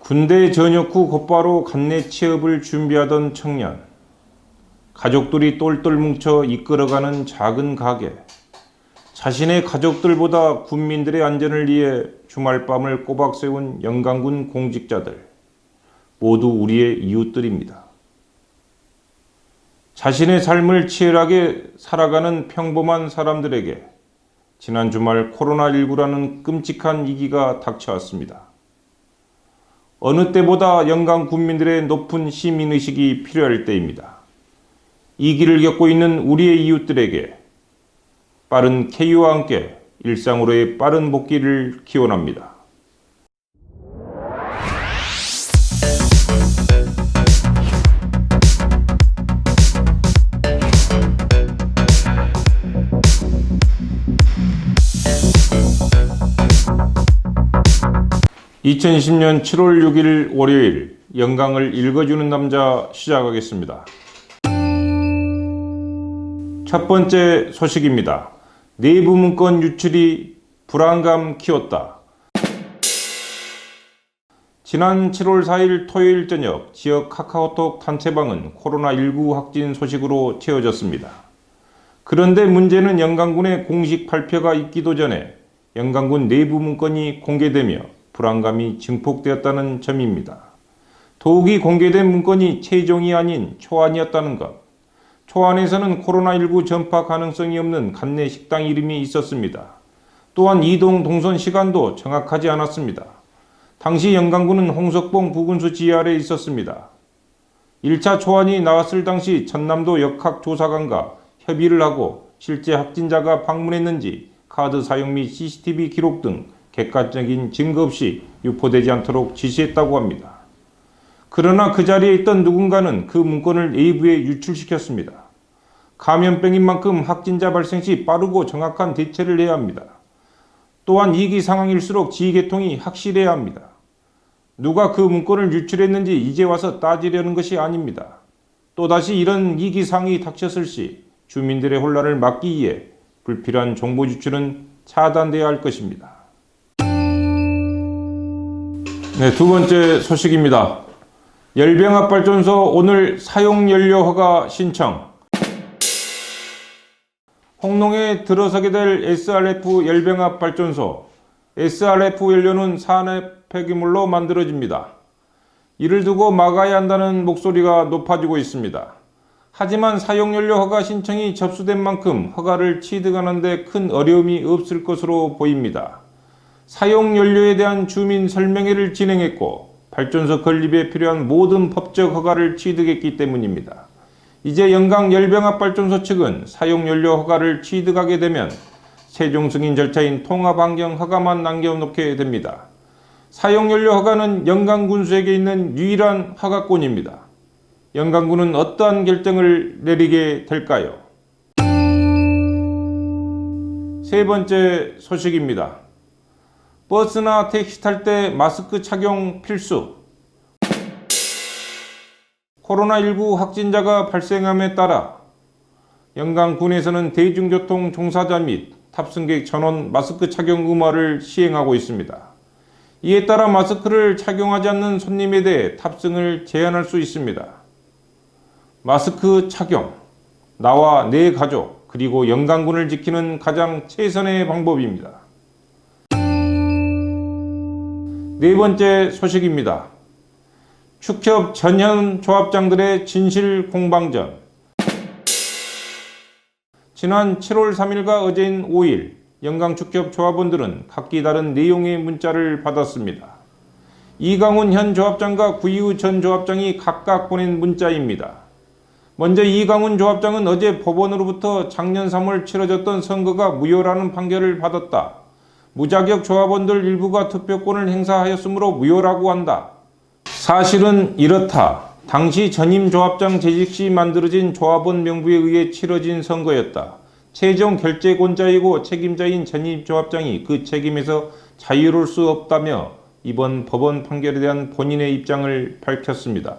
군대 전역 후 곧바로 간내 취업을 준비하던 청년, 가족들이 똘똘 뭉쳐 이끌어가는 작은 가게, 자신의 가족들보다 군민들의 안전을 위해 주말밤을 꼬박 세운 영광군 공직자들, 모두 우리의 이웃들입니다. 자신의 삶을 치열하게 살아가는 평범한 사람들에게 지난 주말 코로나19라는 끔찍한 위기가 닥쳐왔습니다. 어느 때보다 영광 군민들의 높은 시민의식이 필요할 때입니다. 이 길을 겪고 있는 우리의 이웃들에게 빠른 쾌유와 함께 일상으로의 빠른 복귀를 기원합니다. (2020년 7월 6일) 월요일 영광을 읽어주는 남자 시작하겠습니다. 첫 번째 소식입니다. 내부 문건 유출이 불안감 키웠다. 지난 7월 4일 토요일 저녁 지역 카카오톡 단체방은 코로나19 확진 소식으로 채워졌습니다. 그런데 문제는 영광군의 공식 발표가 있기도 전에 영광군 내부 문건이 공개되며 불안감이 증폭되었다는 점입니다. 더욱이 공개된 문건이 최종이 아닌 초안이었다는 것. 초안에서는 코로나19 전파 가능성이 없는 간내 식당 이름이 있었습니다. 또한 이동 동선 시간도 정확하지 않았습니다. 당시 영광군은 홍석봉 부군수 지휘아래에 있었습니다. 1차 초안이 나왔을 당시 전남도 역학조사관과 협의를 하고 실제 확진자가 방문했는지 카드 사용 및 CCTV 기록 등 객관적인 증거 없이 유포되지 않도록 지시했다고 합니다. 그러나 그 자리에 있던 누군가는 그 문건을 외부에 유출시켰습니다. 감염병인 만큼 확진자 발생 시 빠르고 정확한 대처를 해야 합니다. 또한 위기 상황일수록 지휘계통이 확실해야 합니다. 누가 그 문건을 유출했는지 이제 와서 따지려는 것이 아닙니다. 또다시 이런 위기 상황이 닥쳤을 시 주민들의 혼란을 막기 위해 불필요한 정보 유출은 차단돼야 할 것입니다. 네, 두 번째 소식입니다. 열병합발전소 오늘 사용연료 허가 신청. 홍농에 들어서게 될 SRF 열병합발전소. SRF 연료는 산업 폐기물로 만들어집니다. 이를 두고 막아야 한다는 목소리가 높아지고 있습니다. 하지만 사용연료 허가 신청이 접수된 만큼 허가를 취득하는 데 큰 어려움이 없을 것으로 보입니다. 사용연료에 대한 주민 설명회를 진행했고 발전소 건립에 필요한 모든 법적 허가를 취득했기 때문입니다. 이제 영광 열병합발전소 측은 사용연료 허가를 취득하게 되면 최종 승인 절차인 통합환경 허가만 남겨놓게 됩니다. 사용연료 허가는 영광군수에게 있는 유일한 허가권입니다. 영광군은 어떠한 결정을 내리게 될까요? 세 번째 소식입니다. 버스나 택시 탈 때 마스크 착용 필수. 코로나19 확진자가 발생함에 따라 영광군에서는 대중교통 종사자 및 탑승객 전원 마스크 착용 의무화를 시행하고 있습니다. 이에 따라 마스크를 착용하지 않는 손님에 대해 탑승을 제한할 수 있습니다. 마스크 착용, 나와 내 가족, 그리고 영광군을 지키는 가장 최선의 방법입니다. 네 번째 소식입니다. 축협 전현 조합장들의 진실 공방전. 지난 7월 3일과 어제인 5일 영광축협 조합원들은 각기 다른 내용의 문자를 받았습니다. 이강훈 현 조합장과 구이우 전 조합장이 각각 보낸 문자입니다. 먼저 이강훈 조합장은 어제 법원으로부터 작년 3월 치러졌던 선거가 무효라는 판결을 받았다. 무자격 조합원들 일부가 투표권을 행사하였으므로 무효라고 한다. 사실은 이렇다. 당시 전임 조합장 재직 시 만들어진 조합원 명부에 의해 치러진 선거였다. 최종 결재권자이고 책임자인 전임 조합장이 그 책임에서 자유로울 수 없다며 이번 법원 판결에 대한 본인의 입장을 밝혔습니다.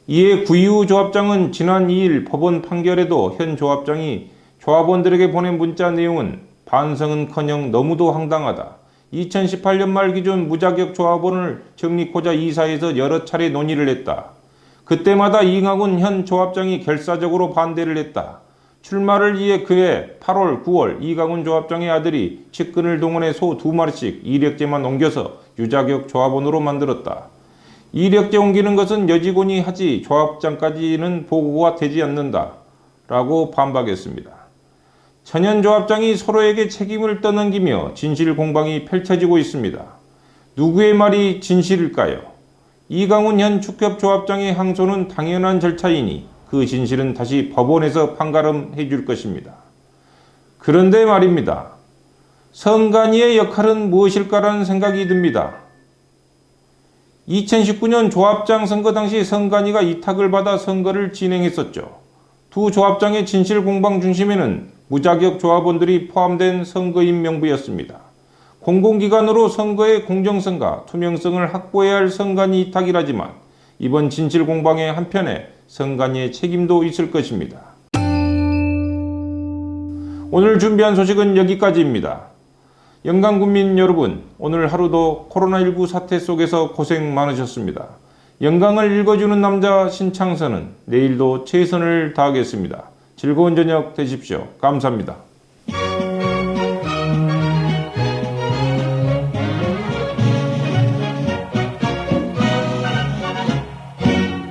이에 구이우 조합장은 지난 2일 법원 판결에도 현 조합장이 조합원들에게 보낸 문자 내용은 반성은커녕 너무도 황당하다. 2018년 말 기준 무자격 조합원을 정리코자 이사에서 여러 차례 논의를 했다. 그때마다 이강훈 현 조합장이 결사적으로 반대를 했다. 출마를 위해 그해 8월, 9월 이강훈 조합장의 아들이 측근을 동원해 소 2마리씩 이력제만 옮겨서 유자격 조합원으로 만들었다. 이력제 옮기는 것은 여직원이 하지 조합장까지는 보고가 되지 않는다. 라고 반박했습니다. 천연 조합장이 서로에게 책임을 떠넘기며 진실 공방이 펼쳐지고 있습니다. 누구의 말이 진실일까요? 이강훈 현 축협 조합장의 항소는 당연한 절차이니 그 진실은 다시 법원에서 판가름해 줄 것입니다. 그런데 말입니다. 선관위의 역할은 무엇일까라는 생각이 듭니다. 2019년 조합장 선거 당시 선관위가 이탁을 받아 선거를 진행했었죠. 두 조합장의 진실 공방 중심에는 무자격 조합원들이 포함된 선거인 명부였습니다. 공공기관으로 선거의 공정성과 투명성을 확보해야 할 선관위 이탁이라지만 이번 진실 공방의 한편에 선관위의 책임도 있을 것입니다. 오늘 준비한 소식은 여기까지입니다. 영광군민 여러분, 오늘 하루도 코로나19 사태 속에서 고생 많으셨습니다. 영광을 읽어주는 남자 신창선은 내일도 최선을 다하겠습니다. 즐거운 저녁 되십시오. 감사합니다.